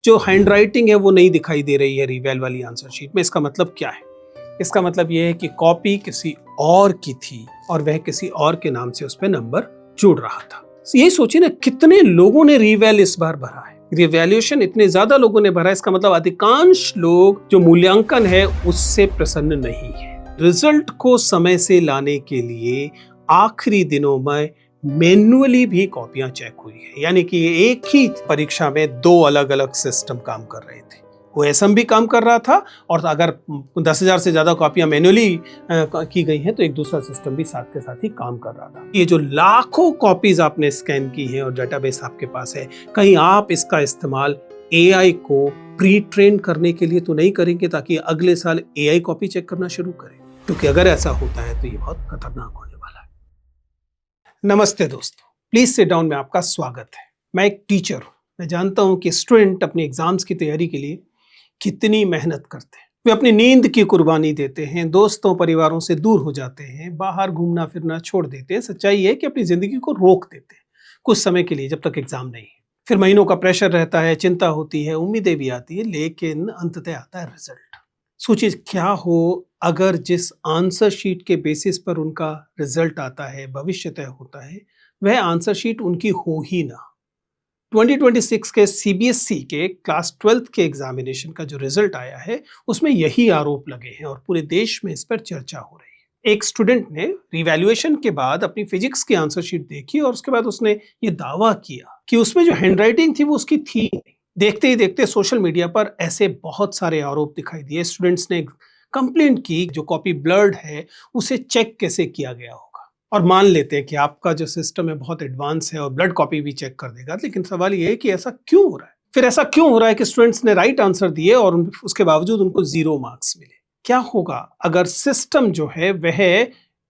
जो हैंडराइटिंग है वो नहीं दिखाई दे रही है रीवैल वाली आंसर शीट में। इसका मतलब क्या है? इसका मतलब ये है कि कॉपी किसी और की थी और वह किसी और के नाम से उस पर नंबर जोड़ रहा था। ये सोचिए ना, कितने लोगों ने रीवैल इस बार भरा है। रिवैल्यूएशन इतने ज्यादा लोगों ने भरा है, इसका मतलब अधिकांश लोग जो मूल्यांकन है उससे प्रसन्न नहीं है। रिजल्ट को समय से लाने के लिए आखिरी दिनों में मैन्युअली भी कॉपियां चेक हुई है, यानी कि एक ही परीक्षा में दो अलग अलग सिस्टम काम कर रहे थे। ओएसएम भी काम कर रहा था और अगर 10,000 से ज्यादा कॉपियां मैन्युअली की गई हैं तो एक दूसरा सिस्टम भी साथ के साथ ही काम कर रहा था। ये जो लाखों कॉपीज आपने स्कैन की है और डेटाबेस आपके पास है, कहीं आप इसका इस्तेमाल एआई को प्री ट्रेन करने के लिए तो नहीं करेंगे ताकि अगले साल एआई कॉपी चेक करना शुरू करे? क्योंकि अगर ऐसा होता है तो ये बहुत खतरनाक होने वाला है। नमस्ते दोस्तों, प्लीज सिट डाउन में आपका स्वागत है। मैं एक टीचर हूँ। मैं जानता हूँ कि स्टूडेंट अपने एग्जाम्स की तैयारी के लिए कितनी मेहनत करते हैं। वे अपनी नींद की कुर्बानी देते हैं, दोस्तों परिवारों से दूर हो जाते हैं, बाहर घूमना फिरना छोड़ देते हैं। सच्चाई है कि अपनी जिंदगी को रोक देते हैं कुछ समय के लिए, जब तक एग्जाम नहीं है। फिर महीनों का प्रेशर रहता है, चिंता होती है, उम्मीदें भी आती है, लेकिन अंततः आता है रिजल्ट। सोचिए क्या हो अगर जिस आंसर शीट के बेसिस पर उनका रिजल्ट आता है, भविष्य तय होता है, वह आंसर शीट उनकी हो ही ना। 2026 के सीबीएसई के क्लास 12th के एग्जामिनेशन का जो रिजल्ट आया है उसमें यही आरोप लगे हैं और पूरे देश में इस पर चर्चा हो रही है। एक स्टूडेंट ने रिवैल्यूएशन के बाद अपनी फिजिक्स की आंसर शीट देखी और उसके बाद उसने ये दावा किया कि उसमें जो हैंडराइटिंग थी वो उसकी थी नहीं। देखते ही देखते सोशल मीडिया पर ऐसे बहुत सारे आरोप दिखाई दिए। स्टूडेंट्स ने कंप्लेंट की जो कॉपी ब्लर्ड है उसे चेक कैसे किया गया होगा। और मान लेते हैं कि आपका जो सिस्टम है बहुत एडवांस है और ब्लड कॉपी भी चेक कर देगा, लेकिन सवाल ये है कि ऐसा क्यों हो रहा है? फिर ऐसा क्यों हो रहा है कि स्टूडेंट्स ने राइट आंसर दिए और उसके बावजूद उनको 0 मार्क्स मिले? क्या होगा अगर सिस्टम जो है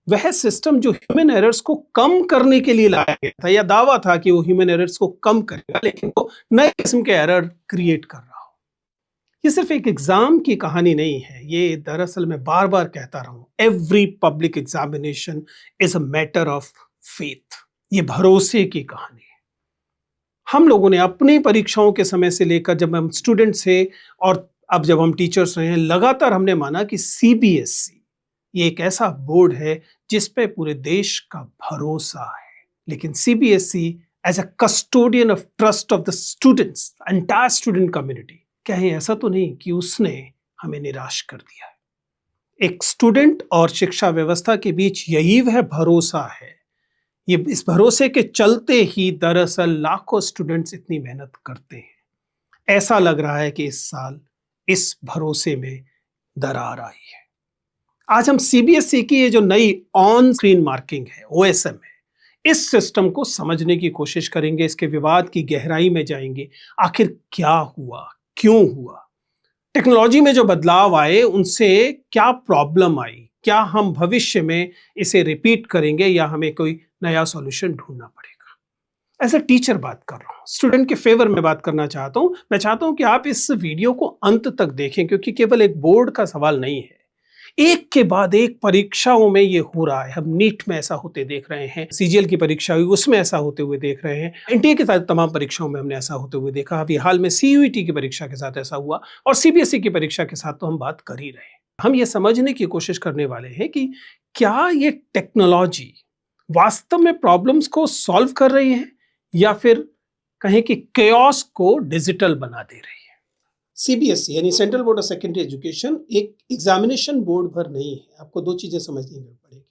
वह सिस्टम जो ह्यूमन एरर्स को कम करने के लिए लाया गया था, या दावा था कि वो ह्यूमन एरर्स को कम करेगा, लेकिन वो नए किस्म के एरर क्रिएट कर रहा हो? ये सिर्फ एक एग्जाम की कहानी नहीं है, ये दरअसल मैं बार बार कहता रहा हूं, every public examination is a matter of faith. ये भरोसे की कहानी है। हम लोगों ने अपनी परीक्षाओं के समय से लेकर जब हम स्टूडेंट थे और अब जब हम टीचर्स रहे हैं, लगातार हमने माना कि सीबीएसई ये एक ऐसा बोर्ड है जिस पे पूरे देश का भरोसा है। लेकिन CBSE as a custodian of trust of the students, entire student community, कहीं ऐसा तो नहीं कि उसने हमें निराश कर दिया है? एक स्टूडेंट और शिक्षा व्यवस्था के बीच यही वह भरोसा है। ये इस भरोसे के चलते ही दरअसल लाखों स्टूडेंट्स इतनी मेहनत करते हैं। ऐसा लग रहा है कि इस साल इस भरोसे में दरार आई है। आज हम सीबीएसई की ये जो नई ऑन स्क्रीन मार्किंग है, ओएसएम है, इस सिस्टम को समझने की कोशिश करेंगे, इसके विवाद की गहराई में जाएंगे। आखिर क्या हुआ, क्यों हुआ, टेक्नोलॉजी में जो बदलाव आए उनसे क्या प्रॉब्लम आई, क्या हम भविष्य में इसे रिपीट करेंगे या हमें कोई नया सॉल्यूशन ढूंढना पड़ेगा? एज अ टीचर बात कर रहा हूँ, स्टूडेंट के फेवर में बात करना चाहता हूँ। मैं चाहता हूँ कि आप इस वीडियो को अंत तक देखें, क्योंकि केवल एक बोर्ड का सवाल नहीं है, एक के बाद एक परीक्षाओं में ये हो रहा है। हम नीट में ऐसा होते देख रहे हैं, सीजीएल की परीक्षा हुई उसमें ऐसा होते हुए देख रहे हैं, एनटीए के साथ तमाम परीक्षाओं में हमने ऐसा होते हुए देखा। अभी हाल में सीयूईटी की परीक्षा के साथ ऐसा हुआ और सीबीएसई की परीक्षा के साथ तो हम बात कर ही रहे हैं। हम ये समझने की कोशिश करने वाले हैं कि क्या ये टेक्नोलॉजी वास्तव में प्रॉब्लम्स को सॉल्व कर रही है या फिर कहें कि केओस को डिजिटल बना दे रही है। सीबीएसई यानी central board of secondary education एक एग्जामिनेशन बोर्ड भर नहीं है। आपको दो चीजें समझनी पड़ेगी।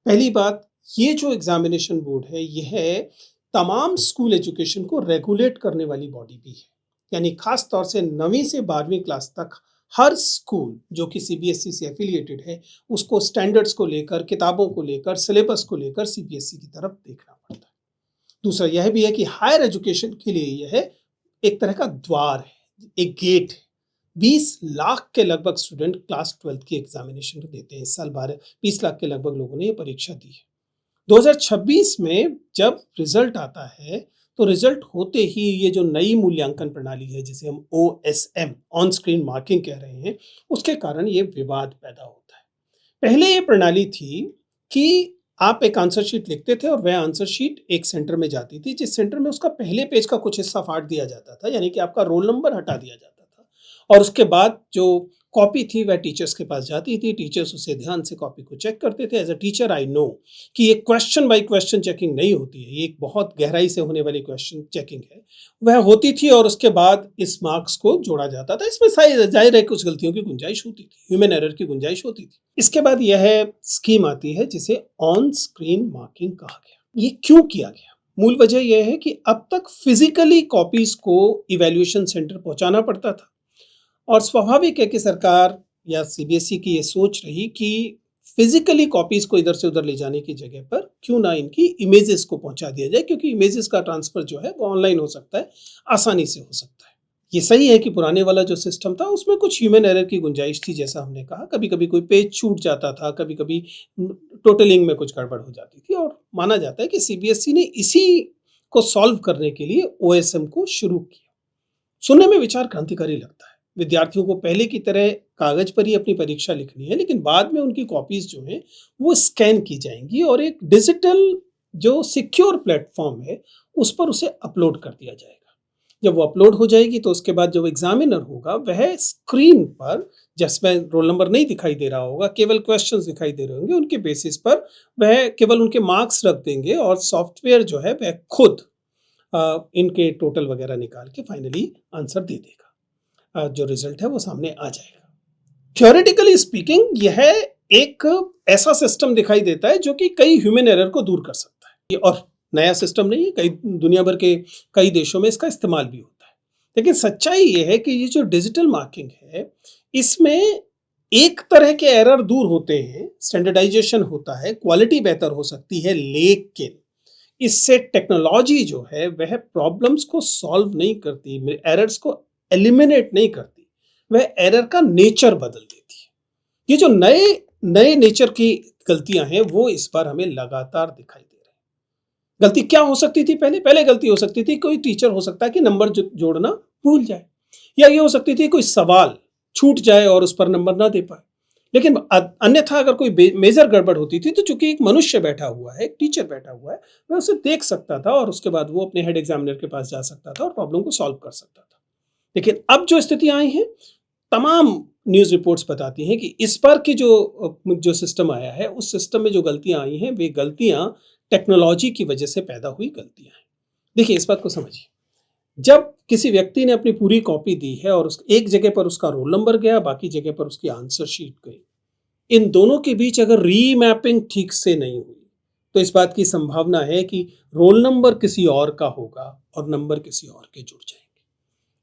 पहली बात, ये जो एग्जामिनेशन बोर्ड है यह तमाम स्कूल एजुकेशन को रेगुलेट करने वाली बॉडी भी है। यानी खास तौर से 9वीं से 12वीं क्लास तक हर स्कूल जो कि सीबीएसई से एफिलिएटेड है उसको स्टैंडर्ड्स को लेकर, किताबों को लेकर, सिलेबस को लेकर सीबीएसई की तरफ देखना पड़ता है। दूसरा यह भी है कि हायर एजुकेशन के लिए यह एक तरह का द्वार है, एक गेट है। 20 लाख के लगभग स्टूडेंट क्लास 12th की एग्जामिनेशन देते हैं। इस साल 20 लाख के लगभग लोगों ने ये परीक्षा दी है। 2026 में जब रिजल्ट आता है तो रिजल्ट होते ही ये जो नई मूल्यांकन प्रणाली है जिसे हम ओएसएम, ऑन स्क्रीन मार्किंग कह रहे हैं, उसके कारण ये विवाद पैदा होता है। पहले ये प्रणाली थी कि आप एक आंसर शीट लिखते थे और वह आंसर शीट एक सेंटर में जाती थी, जिस सेंटर में उसका पहले पेज का कुछ हिस्सा फाड़ दिया जाता था, यानी कि आपका रोल नंबर हटा दिया जाता था और उसके बाद जो कॉपी थी वह टीचर्स के पास जाती थी। टीचर्स उसे ध्यान से कॉपी को चेक करते थे। As a teacher I know कि ये क्वेश्चन बाय क्वेश्चन चेकिंग नहीं होती है, ये एक बहुत गहराई से होने वाली क्वेश्चन चेकिंग है, वह होती थी और उसके बाद इस मार्क्स को जोड़ा जाता था। इसमें जाहिर है कुछ गलतियों की गुंजाइश होती थी, ह्यूमन एरर की गुंजाइश होती थी। इसके बाद यह स्कीम आती है जिसे ऑन स्क्रीन मार्किंग कहा गया। ये क्यों किया गया? मूल वजह यह है कि अब तक फिजिकली कॉपीज को इवैल्यूएशन सेंटर पहुंचाना पड़ता था और स्वाभाविक है कि सरकार या सीबीएसई की ये सोच रही कि फिजिकली कॉपीज को इधर से उधर ले जाने की जगह पर क्यों ना इनकी इमेजेस को पहुंचा दिया जाए, क्योंकि इमेजेस का ट्रांसफर जो है वो ऑनलाइन हो सकता है, आसानी से हो सकता है। ये सही है कि पुराने वाला जो सिस्टम था उसमें कुछ ह्यूमन एरर की गुंजाइश थी, जैसा हमने कहा, कभी कभी कोई पेज छूट जाता था, कभी कभी टोटलिंग में कुछ गड़बड़ हो जाती थी और माना जाता है कि सीबीएसई ने इसी को सॉल्व करने के लिए ओएसएम को शुरू किया। सुनने में विचार क्रांतिकारी लगता है। विद्यार्थियों को पहले की तरह कागज पर ही अपनी परीक्षा लिखनी है, लेकिन बाद में उनकी कॉपीज जो हैं वो स्कैन की जाएंगी और एक डिजिटल जो सिक्योर प्लेटफॉर्म है उस पर उसे अपलोड कर दिया जाएगा। जब वो अपलोड हो जाएगी तो उसके बाद जो एग्जामिनर होगा वह स्क्रीन पर, जिसमें रोल नंबर नहीं दिखाई दे रहा होगा, केवल क्वेश्चंस दिखाई दे रहे होंगे, उनके बेसिस पर वह केवल उनके मार्क्स रख देंगे और सॉफ्टवेयर जो है वह खुद इनके टोटल वगैरह निकाल के फाइनली आंसर दे देगा। जो रिजल्ट है वो सामने आ जाएगा। थ्योरेटिकली स्पीकिंग यह एक ऐसा सिस्टम दिखाई देता है जो कि कई ह्यूमन एरर को दूर कर सकता है। ये और नया सिस्टम नहीं है, कई दुनिया भर के कई देशों में इसका इस्तेमाल भी होता है। लेकिन सच्चाई ये है कि ये जो डिजिटल मार्किंग है इसमें एक तरह के एरर दूर होते हैं, स्टैंडर्डाइजेशन होता है, क्वालिटी बेहतर हो सकती है, लेकिन इससे टेक्नोलॉजी जो है वह प्रॉब्लम्स को सॉल्व नहीं करती, एरर्स को एलिमिनेट नहीं करती, वह एरर का नेचर बदल देती है। ये जो नए नए नेचर की गलतियां हैं वो इस बार हमें लगातार दिखाई दे रही हैं। गलती क्या हो सकती थी? पहले पहले गलती हो सकती थी, कोई टीचर हो सकता है कि नंबर जोड़ना भूल जाए, या ये हो सकती थी कोई सवाल छूट जाए और उस पर नंबर ना दे पाए। लेकिन अन्यथा अगर कोई मेजर गड़बड़ होती थी तो चूंकि एक मनुष्य बैठा हुआ है, एक टीचर बैठा हुआ है, वह उसे देख सकता था और उसके बाद वो अपने हेड एग्जामिनर के पास जा सकता था और प्रॉब्लम को सॉल्व कर सकता था। लेकिन अब जो स्थितियां आई हैं, तमाम न्यूज रिपोर्ट्स बताती हैं कि इस बार की जो सिस्टम आया है उस सिस्टम में जो गलतियां आई हैं वे गलतियां टेक्नोलॉजी की वजह से पैदा हुई गलतियां हैं। देखिए, इस बात को समझिए, जब किसी व्यक्ति ने अपनी पूरी कॉपी दी है और एक जगह पर उसका रोल नंबर गया, बाकी जगह पर उसकी आंसर शीट गई, इन दोनों के बीच अगर रीमैपिंग ठीक से नहीं हुई तो इस बात की संभावना है कि रोल नंबर किसी और का होगा और नंबर किसी और के जुड़ जाएंगे।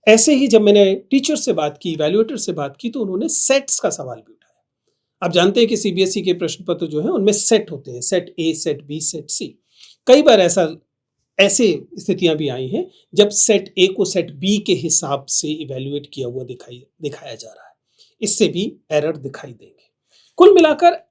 ऐसे ही जब मैंने टीचर से बात की, इवैल्यूएटर से बात की, तो उन्होंने सेट्स का सवाल भी उठाया। आप जानते हैं कि सीबीएसई के प्रश्न पत्र जो है उनमें सेट होते हैं, set A, set B, set C. कई बार ऐसे स्थितियां भी आई हैं जब सेट ए को सेट बी के हिसाब से इवैल्यूएट किया हुआ दिखाया जा रहा है। इससे भी एरर दिखाई देंगे। कुल मिलाकर,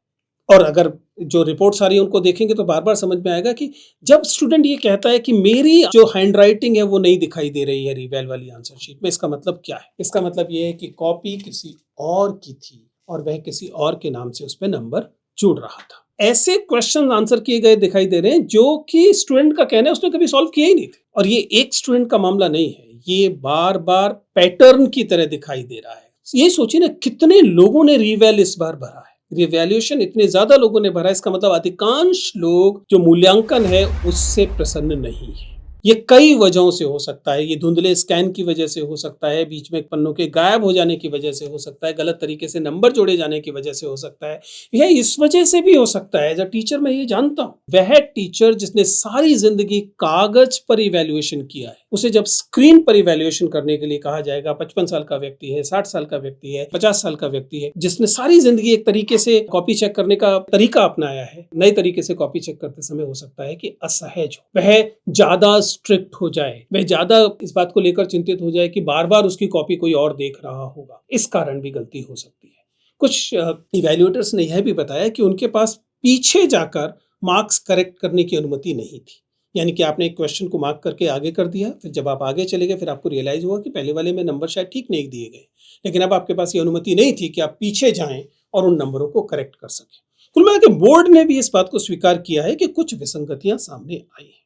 और अगर जो रिपोर्ट्स आ रही है उनको देखेंगे तो बार बार समझ में आएगा कि जब स्टूडेंट ये कहता है कि मेरी जो हैंड राइटिंग है वो नहीं दिखाई दे रही है रिवेल वाली आंसर शीट में, इसका मतलब क्या है? इसका मतलब ये है कि कॉपी किसी और की थी और वह किसी और के नाम से उस पर नंबर जुड़ रहा था। ऐसे क्वेश्चन आंसर किए गए दिखाई दे रहे हैं जो कि स्टूडेंट का कहना है उसने कभी सॉल्व किए ही नहीं थे। और ये एक स्टूडेंट का मामला नहीं है, ये बार बार पैटर्न की तरह दिखाई दे रहा है। ये सोचिए ना, कितने लोगों ने रिवेल इस बार भरा है, रिवैल्यूएशन इतने ज्यादा लोगों ने भरा, इसका मतलब अधिकांश लोग जो मूल्यांकन है उससे प्रसन्न नहीं है। ये कई वजहों से हो सकता है, ये धुंधले स्कैन की वजह से हो सकता है, बीच में पन्नों के गायब हो जाने की वजह से हो सकता है, गलत तरीके से नंबर जोड़े जाने की वजह से हो सकता है, यह इस वजह से भी हो सकता है। जब टीचर मैं ये जानता हूं, वह टीचर जिसने सारी जिंदगी कागज पर इवैल्यूएशन किया है, उसे जब स्क्रीन पर इवैल्यूएशन करने के लिए कहा जाएगा, 55 साल का व्यक्ति है, 60 साल का व्यक्ति है, 50 साल का व्यक्ति है, जिसने सारी जिंदगी एक तरीके से कॉपी चेक करने का तरीका अपनाया है, नए तरीके से कॉपी चेक करते समय हो सकता है कि असहज हो, वह ज्यादा स्ट्रिक्ट हो जाए, वह ज्यादा इस बात को लेकर चिंतित हो जाए कि बार बार उसकी कॉपी कोई और देख रहा होगा। इस कारण भी गलती हो सकती है। कुछ इवैल्यूएटर्स ने यह भी बताया कि उनके पास पीछे जाकर मार्क्स करेक्ट करने की अनुमति नहीं थी, यानी कि आपने एक क्वेश्चन को मार्क करके आगे कर दिया, फिर जब आप आगे चले गए फिर आपको रियलाइज हुआ कि पहले वाले में नंबर शायद ठीक नहीं दिए गए, लेकिन अब आपके पास ये अनुमति नहीं थी कि आप पीछे जाएं और उन नंबरों को करेक्ट कर सकें। कुल मिला के बोर्ड ने भी इस बात को स्वीकार किया है कि कुछ विसंगतियां सामने आई हैं।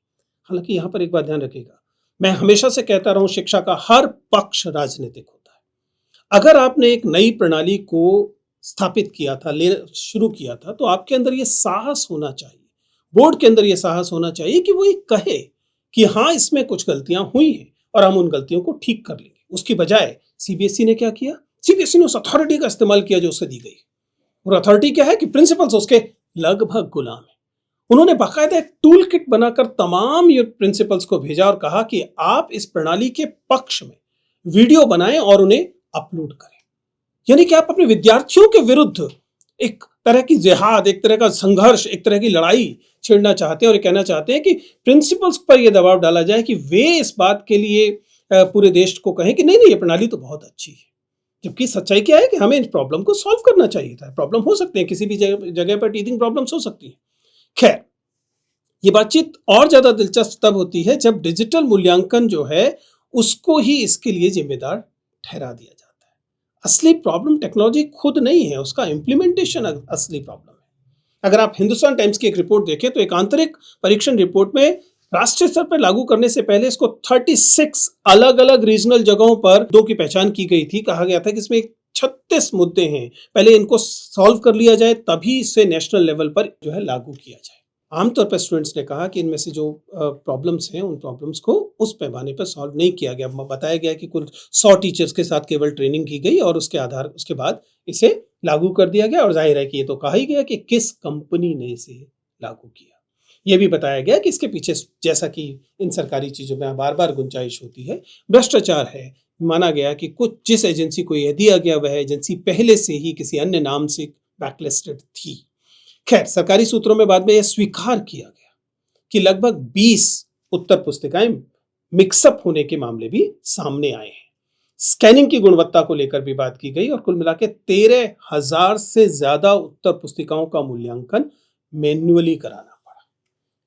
हालांकि यहां पर एक बात ध्यान रखिएगा, मैं हमेशा से कहता रहा हूं, शिक्षा का हर पक्ष राजनीतिक होता है। अगर आपने एक नई प्रणाली को स्थापित किया था, ले शुरू किया था, तो आपके अंदर यह साहस होना चाहिए, बोर्ड के अंदर यह साहस होना चाहिए कि वो ये कहे कि हाँ, इसमें कुछ गलतियां हुई हैं और हम उन गलतियों को ठीक कर लेंगे। उसकी बजाय सीबीएसई ने क्या किया? सीबीएसई ने उस अथॉरिटी का इस्तेमाल किया जो उसे दी गई, और अथॉरिटी क्या है कि प्रिंसिपल्स उसके लगभग गुलाम है। उन्होंने बाकायदा एक टूल किट बनाकर तमाम ये प्रिंसिपल्स को भेजा और कहा कि आप इस प्रणाली के पक्ष में वीडियो बनाएं और उन्हें अपलोड करें। यानी कि आप अपने विद्यार्थियों के विरुद्ध एक तरह की जिहाद, एक तरह का संघर्ष, एक तरह की लड़ाई छेड़ना चाहते हैं और ये कहना चाहते हैं कि प्रिंसिपल्स पर यह दबाव डाला जाए कि वे इस बात के लिए पूरे देश को कहें कि नहीं नहीं, ये प्रणाली तो बहुत अच्छी है। जबकि सच्चाई क्या है कि हमें इस प्रॉब्लम को सॉल्व करना चाहिए था। प्रॉब्लम हो सकते हैं, किसी भी जगह पर टीथिंग प्रॉब्लम्स हो सकती हैं। खैर, ये बातचीत और ज्यादा दिलचस्प तब होती है जब डिजिटल मूल्यांकन जो है उसको ही इसके लिए जिम्मेदार ठहरा दिया जाता है। असली प्रॉब्लम टेक्नोलॉजी खुद नहीं है, उसका इम्प्लीमेंटेशन असली प्रॉब्लम है। अगर आप हिंदुस्तान टाइम्स की एक रिपोर्ट देखें तो एक आंतरिक परीक्षण रिपोर्ट में राष्ट्रीय स्तर पर लागू करने से पहले इसको 36 अलग अलग रीजनल जगहों पर दो की पहचान की गई थी। कहा गया था कि इसमें 36 मुद्दे हैं, पहले इनको सॉल्व कर लिया जाए तभी इसे नेशनल लेवल पर जो है लागू किया जाए। आमतौर पर स्टूडेंट्स ने कहा कि इनमें से जो प्रॉब्लम्स हैं उन प्रॉब्लम्स को उस पैमाने पर सॉल्व नहीं किया गया। बताया गया कि कुल 100 टीचर्स के साथ केवल ट्रेनिंग की गई और उसके बाद इसे लागू कर दिया गया। और जाहिर है कि ये तो कहा ही गया कि किस कंपनी ने इसे लागू किया। ये भी बताया गया कि इसके पीछे, जैसा कि इन सरकारी चीजों में बार बार गुंजाइश होती है, भ्रष्टाचार है। माना गया कि कुछ जिस एजेंसी को यह दिया गया वह एजेंसी पहले से ही किसी अन्य नाम से ब्लैकलिस्टेड थी। खैर, सरकारी सूत्रों में बाद में यह स्वीकार किया गया कि लगभग 20 उत्तर पुस्तिकाएं मिक्सअप होने के मामले भी सामने आए हैं। स्कैनिंग की गुणवत्ता को लेकर भी बात की गई और कुल मिला के 13,000 से ज्यादा उत्तर पुस्तिकाओं का मूल्यांकन मैन्युअली कराना पड़ा।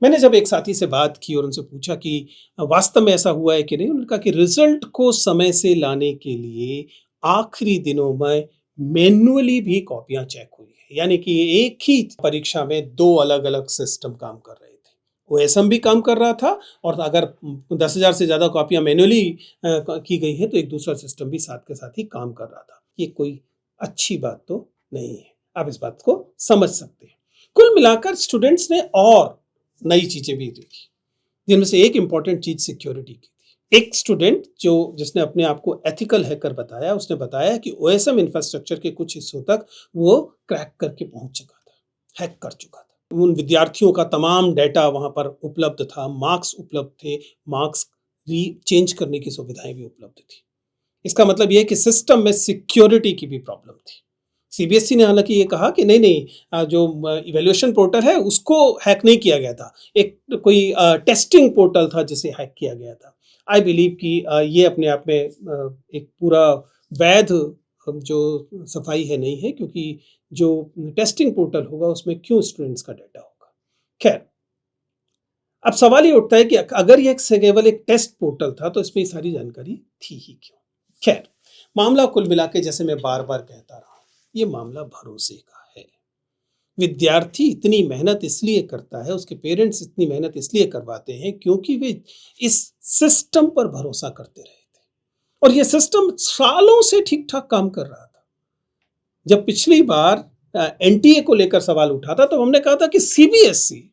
मैंने जब एक साथी से बात की और उनसे पूछा कि वास्तव में ऐसा हुआ है कि नहीं, उन्होंने कहा कि रिजल्ट को समय से लाने के लिए आखिरी दिनों में मैन्युअली भी कॉपियां चेक हुई है। यानी कि एक ही परीक्षा में दो अलग अलग सिस्टम काम कर रहे थे। ओएसएम भी काम कर रहा था और अगर 10,000 से ज्यादा कॉपियां मैन्युअली की गई है तो एक दूसरा सिस्टम भी साथ के साथ ही काम कर रहा था। ये कोई अच्छी बात तो नहीं है, आप इस बात को समझ सकते हैं। कुल मिलाकर स्टूडेंट्स ने और नई चीजें भी देखी, जिनमें से एक इंपॉर्टेंट चीज सिक्योरिटी की थी। एक स्टूडेंट जिसने अपने आप को एथिकल हैकर बताया, उसने बताया कि ओएसएम इंफ्रास्ट्रक्चर के कुछ हिस्सों तक वो क्रैक करके पहुंच चुका था, हैक कर चुका था। उन विद्यार्थियों का तमाम डेटा वहां पर उपलब्ध था, मार्क्स उपलब्ध थे, मार्क्स चेंज करने की सुविधाएं भी उपलब्ध थी। इसका मतलब यह कि सिस्टम में सिक्योरिटी की भी प्रॉब्लम थी। सीबीएसई ने हालांकि ये कहा कि नहीं, जो इवैल्यूएशन पोर्टल है उसको हैक नहीं किया गया था, एक कोई टेस्टिंग पोर्टल था जिसे हैक किया गया था। आई बिलीव कि ये अपने आप में एक पूरा वैध जो सफाई है नहीं है, क्योंकि जो टेस्टिंग पोर्टल होगा उसमें क्यों स्टूडेंट्स का डेटा होगा। खैर, अब सवाल ये उठता है कि अगर ये केवल एक टेस्ट पोर्टल था तो इसमें सारी जानकारी थी ही क्यों। खैर, मामला कुल मिला के, जैसे मैं बार बार कहता रहा, ये मामला भरोसे का है। विद्यार्थी इतनी मेहनत इसलिए करता है, उसके पेरेंट्स इतनी मेहनत इसलिए करवाते हैं क्योंकि वे इस सिस्टम पर भरोसा करते रहे थे और ये सिस्टम सालों से ठीक ठाक काम कर रहा था। जब पिछली बार एनटीए को लेकर सवाल उठा था तो हमने कहा था कि सीबीएसई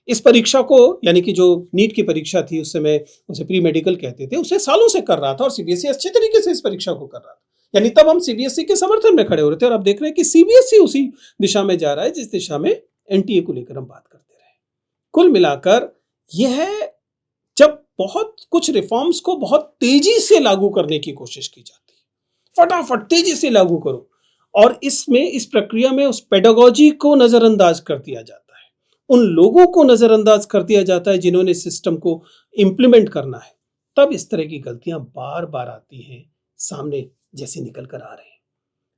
इस परीक्षा को, यानी कि जो नीट की परीक्षा थी, उस समय उसे प्री मेडिकल कहते थे, उसे सालों से कर रहा था और सीबीएसई अच्छे तरीके से इस परीक्षा को कर रहा था। यानी तब हम सीबीएसई के समर्थन में खड़े हो रहे थे और अब देख रहे हैं कि सीबीएसई उसी दिशा में जा रहा है जिस दिशा में एनटीए को लेकर हम बात करते रहे। कुल मिलाकर यह, जब बहुत कुछ रिफॉर्म्स को बहुत तेजी से लागू करने की कोशिश की जाती है, फटाफट तेजी से लागू करो, और इसमें इस प्रक्रिया में उस पेडागोजी को नजरअंदाज कर दिया जाता है, उन लोगों को नजरअंदाज कर दिया जाता है जिन्होंने सिस्टम को इंप्लीमेंट करना है, तब इस तरह की गलतियां बार बार आती हैं सामने, जैसे निकल कर आ रहे हैं।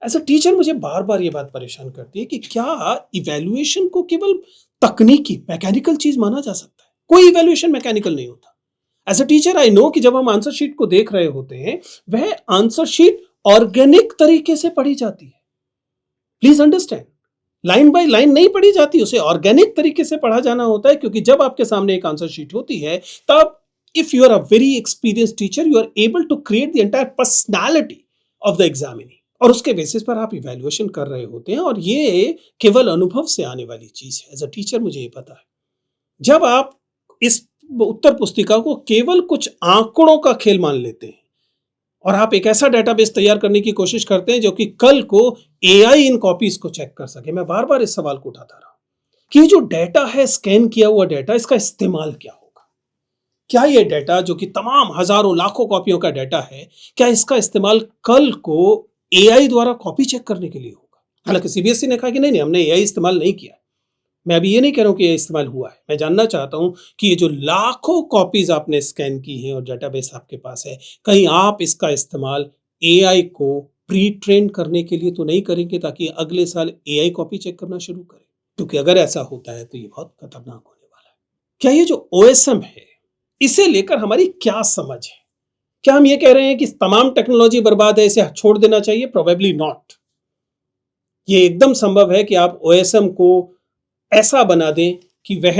एज अ टीचर मुझे बार बार ये बात परेशान करती है कि क्या इवैल्यूएशन को केवल तकनीकी मैकेनिकल चीज माना जा सकता है? कोई इवैल्यूएशन मैकेनिकल नहीं होता। As a teacher I know कि जब हम आंसर शीट को देख रहे होते हैं, वह आंसर शीट ऑर्गेनिक तरीके से पढ़ी जाती है। Please understand, line by line नहीं पढ़ी जाती, उसे ऑर्गेनिक तरीके से पढ़ा जाना होता है, क्योंकि जब आपके सामने एक आंसर शीट होती है तब if you are a very experience teacher you are able to create the entire personality of the examinee, और उसके बेसिस पर आप इवैल्यूएशन कर रहे होते हैं, और ये केवल अनुभव से आने वाली चीज है। एज अ टीचर मुझे ये पता है, जब आप इस उत्तर पुस्तिका को केवल कुछ आंकड़ों का खेल मान लेते हैं और आप एक ऐसा डेटाबेस तैयार करने की कोशिश करते हैं जो कि कल को एआई इन कॉपीज को चेक कर सके, मैं बार बार इस सवाल को उठाता रहा कि जो डेटा है, स्कैन किया हुआ डेटा, इसका इस्तेमाल क्या होगा? क्या ये डेटा जो कि तमाम हजारों लाखों कॉपियों का डेटा है, क्या इसका इस्तेमाल कल को एआई द्वारा कॉपी चेक करने के लिए होगा? हालांकि सीबीएसई ने कहा कि नहीं नहीं, हमने एआई इस्तेमाल नहीं किया। मैं अभी ये नहीं कह रहा हूं कि ये इस्तेमाल हुआ है, मैं जानना चाहता हूं कि ये जो लाखों कॉपीज आपने स्कैन की हैं और डेटाबेस आपके पास है, कहीं आप इसका इस्तेमाल एआई को प्री ट्रेन करने के लिए तो नहीं करेंगे ताकि अगले साल एआई कॉपी चेक करना शुरू करे? क्योंकि अगर ऐसा होता है तो ये बहुत खतरनाक होने वाला है। क्या ये जो ओएसएम है, इसे लेकर हमारी क्या समझ है? क्या हम ये कह रहे हैं कि तमाम टेक्नोलॉजी बर्बाद है, इसे छोड़ देना चाहिए? Probably not. ये एकदम संभव है कि आप ओएसएम को ऐसा बना दें कि वह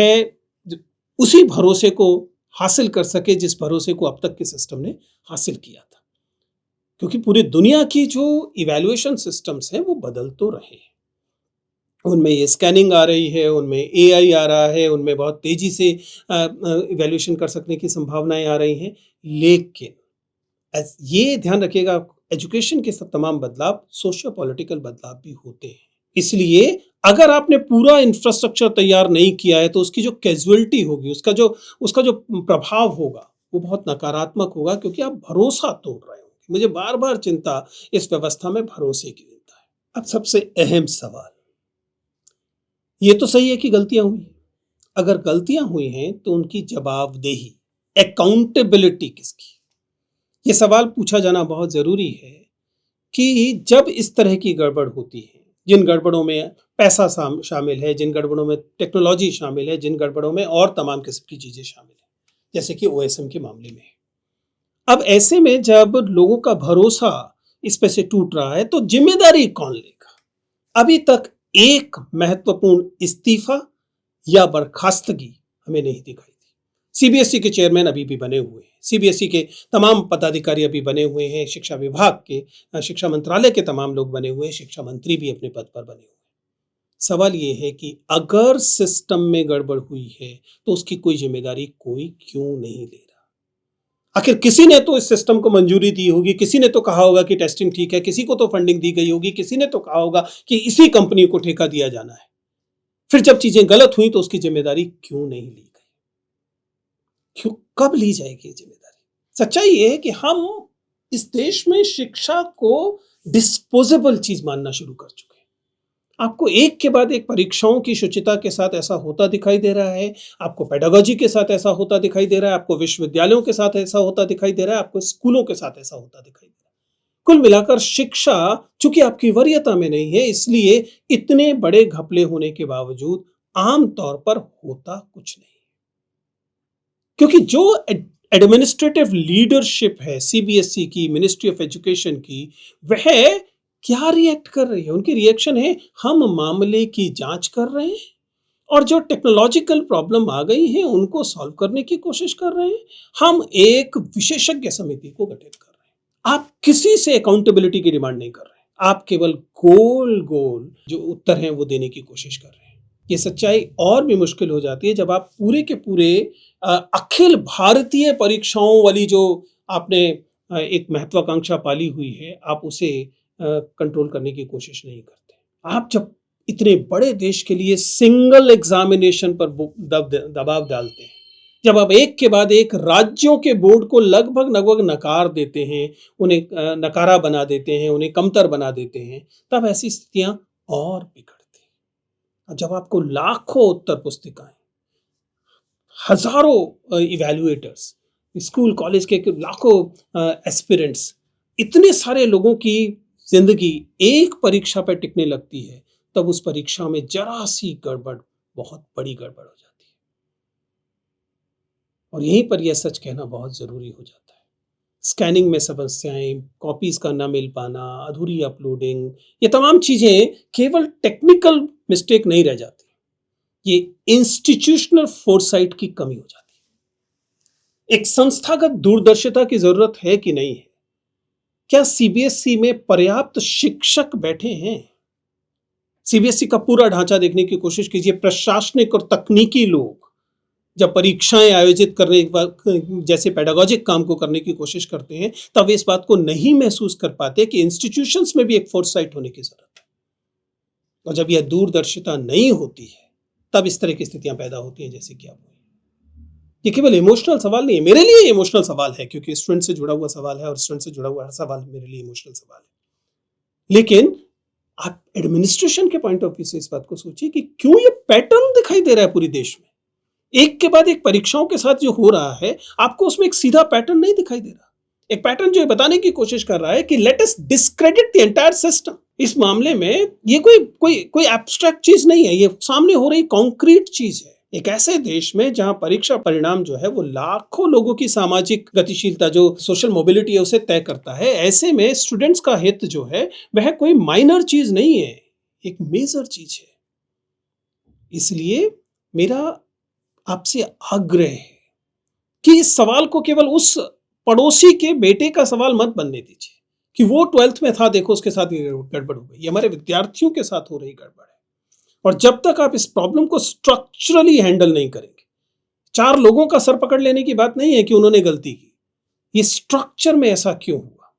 उसी भरोसे को हासिल कर सके जिस भरोसे को अब तक के सिस्टम ने हासिल किया था, क्योंकि पूरी दुनिया की जो इवैल्यूएशन सिस्टम्स हैं वो बदल तो रहे हैं। उनमें ये स्कैनिंग आ रही है, उनमें एआई आ रहा है, उनमें बहुत तेजी से इवैल्यूएशन कर सकने की संभावनाएं आ रही हैं, लेकिन ये ध्यान रखिएगा, एजुकेशन के सब तमाम बदलाव सोशियो पॉलिटिकल बदलाव भी होते हैं। इसलिए अगर आपने पूरा इंफ्रास्ट्रक्चर तैयार नहीं किया है तो उसकी जो कैजुअलिटी होगी, उसका जो प्रभाव होगा वो बहुत नकारात्मक होगा, क्योंकि आप भरोसा तोड़ रहे होंगे। मुझे बार बार चिंता इस व्यवस्था में भरोसे की चिंता है। अब सबसे अहम सवाल, ये तो सही है कि गलतियां हुई, अगर गलतियां हुई हैं तो उनकी जवाबदेही, अकाउंटेबिलिटी किसकी? ये सवाल पूछा जाना बहुत जरूरी है कि जब इस तरह की गड़बड़ होती है, जिन गड़बड़ों में पैसा शामिल है, जिन गड़बड़ों में टेक्नोलॉजी शामिल है, जिन गड़बड़ों में और तमाम किस्म की चीजें शामिल है, जैसे कि ओएसएम के मामले में। अब ऐसे में जब लोगों का भरोसा इस पे से टूट रहा है तो जिम्मेदारी कौन लेगा? अभी तक एक महत्वपूर्ण इस्तीफा या बर्खास्तगी हमें नहीं दिखाई दी। सीबीएसई के चेयरमैन अभी भी बने हुए हैं, सीबीएसई के तमाम पदाधिकारी अभी बने हुए हैं, शिक्षा विभाग के, शिक्षा मंत्रालय के तमाम लोग बने हुए हैं, शिक्षा मंत्री भी अपने पद पर बने हुए हैं। सवाल ये है कि अगर सिस्टम में गड़बड़ हुई है तो उसकी कोई जिम्मेदारी कोई क्यों नहीं ले रहा? आखिर किसी ने तो इस सिस्टम को मंजूरी दी होगी, किसी ने तो कहा होगा कि टेस्टिंग ठीक है, किसी को तो फंडिंग दी गई होगी, किसी ने तो कहा होगा कि इसी कंपनी को ठेका दिया जाना है। फिर जब चीजें गलत हुई तो उसकी जिम्मेदारी क्यों नहीं ली गई? क्यों, कब ली जाएगी ये जिम्मेदारी? सच्चाई ये है कि हम इस देश में शिक्षा को डिस्पोजेबल चीज मानना शुरू कर चुके हैं। आपको एक के बाद एक परीक्षाओं की शुचिता के साथ ऐसा होता दिखाई दे रहा है, आपको पेडागोजी के साथ ऐसा होता दिखाई दे रहा है, आपको विश्वविद्यालयों के साथ ऐसा होता दिखाई दे रहा है, आपको स्कूलों के साथ ऐसा होता दिखाई दे रहा है। कुल मिलाकर शिक्षा चूंकि आपकी वरीयता में नहीं है, इसलिए इतने बड़े घपले होने के बावजूद आमतौर पर होता कुछ नहीं, क्योंकि जो एडमिनिस्ट्रेटिव लीडरशिप है सीबीएसई की, मिनिस्ट्री ऑफ एजुकेशन की, वह क्या रिएक्ट कर रही है? उनकी रिएक्शन है हम मामले की जांच कर रहे हैं और जो टेक्नोलॉजिकल प्रॉब्लम आ गई है उनको सॉल्व करने की कोशिश कर रहे हैं। हम एक विशेषज्ञ समिति को गठित कर रहे हैं। आप किसी से अकाउंटेबिलिटी की डिमांड नहीं कर रहे हैं, आप केवल गोल गोल जो उत्तर हैं वो देने की कोशिश कर रहे हैं। ये सच्चाई और भी मुश्किल हो जाती है जब आप पूरे के पूरे अखिल भारतीय परीक्षाओं वाली जो आपने एक महत्वाकांक्षा पाली हुई है, आप उसे कंट्रोल करने की कोशिश नहीं करते। आप जब इतने बड़े देश के लिए सिंगल एग्जामिनेशन पर दबाव डालते हैं, जब आप एक के बाद एक राज्यों के बोर्ड को लगभग नकार देते हैं, उन्हें नकारा बना देते हैं, उन्हें कमतर बना देते हैं, तब ऐसी स्थितियां और बिगड़ती हैं। जब आपको लाखों उत्तर पुस्तिकाएं, हजारों इवैल्यूएटर्स, स्कूल कॉलेज के लाखों एस्पिरेंट्स, इतने सारे लोगों की जिंदगी एक परीक्षा पर टिकने लगती है, तब उस परीक्षा में जरा सी गड़बड़ बहुत बड़ी गड़बड़ हो जाती है। और यहीं पर यह सच कहना बहुत जरूरी हो जाता है। स्कैनिंग में समस्याएं, कॉपीज का न मिल पाना, अधूरी अपलोडिंग, ये तमाम चीजें केवल टेक्निकल मिस्टेक नहीं रह जाती, ये इंस्टीट्यूशनल फोरसाइट की कमी हो जाती है। एक संस्थागत दूरदर्शिता की जरूरत है कि नहीं है? क्या सीबीएसई में पर्याप्त शिक्षक बैठे हैं? सीबीएसई का पूरा ढांचा देखने की कोशिश कीजिए। प्रशासनिक और तकनीकी लोग जब परीक्षाएं आयोजित करने जैसे पेडागॉजिक काम को करने की कोशिश करते हैं, तब इस बात को नहीं महसूस कर पाते कि इंस्टीट्यूशंस में भी एक फोरसाइट होने की जरूरत है। और जब यह दूरदर्शिता नहीं होती है, तब इस तरह की स्थितियां पैदा होती हैं जैसे कि अब हुई। ये केवल इमोशनल सवाल नहीं है, मेरे लिए इमोशनल सवाल है, क्योंकि स्टूडेंट से जुड़ा हुआ सवाल है और स्टूडेंट से जुड़ा हुआ हर सवाल मेरे लिए इमोशनल सवाल है। लेकिन आप एडमिनिस्ट्रेशन के पॉइंट ऑफ व्यू से इस बात को सोचिए कि क्यों ये पैटर्न दिखाई दे रहा है पूरे देश में। एक के बाद एक परीक्षाओं के साथ जो हो रहा है, आपको उसमें एक सीधा पैटर्न नहीं दिखाई दे रहा। एक पैटर्न जो बताने की कोशिश कर रहा है कि let us discredit the entire system. इस मामले में ये कोई एब्स्ट्रैक्ट चीज नहीं है, ये सामने हो रही कॉन्क्रीट चीज है। एक ऐसे देश में जहां परीक्षा परिणाम जो है वो लाखों लोगों की सामाजिक गतिशीलता, जो सोशल मोबिलिटी है, उसे तय करता है, ऐसे में स्टूडेंट्स का हित जो है वह कोई माइनर चीज नहीं है, एक मेजर चीज है। इसलिए मेरा आपसे आग्रह है कि इस सवाल को केवल उस पड़ोसी के बेटे का सवाल मत बनने दीजिए कि वो 12th में था, देखो उसके साथ गड़बड़ हो गई। ये हमारे विद्यार्थियों के साथ हो रही गड़बड़ है। और जब तक आप इस प्रॉब्लम को स्ट्रक्चरली हैंडल नहीं करेंगे, 4 लोगों का सर पकड़ लेने की बात नहीं है कि उन्होंने गलती की, ये स्ट्रक्चर में ऐसा क्यों हुआ,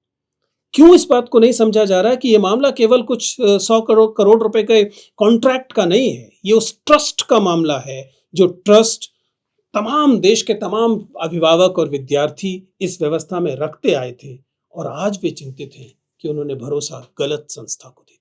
क्यों इस बात को नहीं समझा जा रहा कि ये मामला केवल कुछ 100 करोड़ रुपए के कॉन्ट्रैक्ट का नहीं है, ये उस ट्रस्ट का मामला है जो ट्रस्ट तमाम देश के तमाम अभिभावक और विद्यार्थी इस व्यवस्था में रखते आए थे और आज वे चिंतित हैं कि उन्होंने भरोसा गलत संस्था को दिया।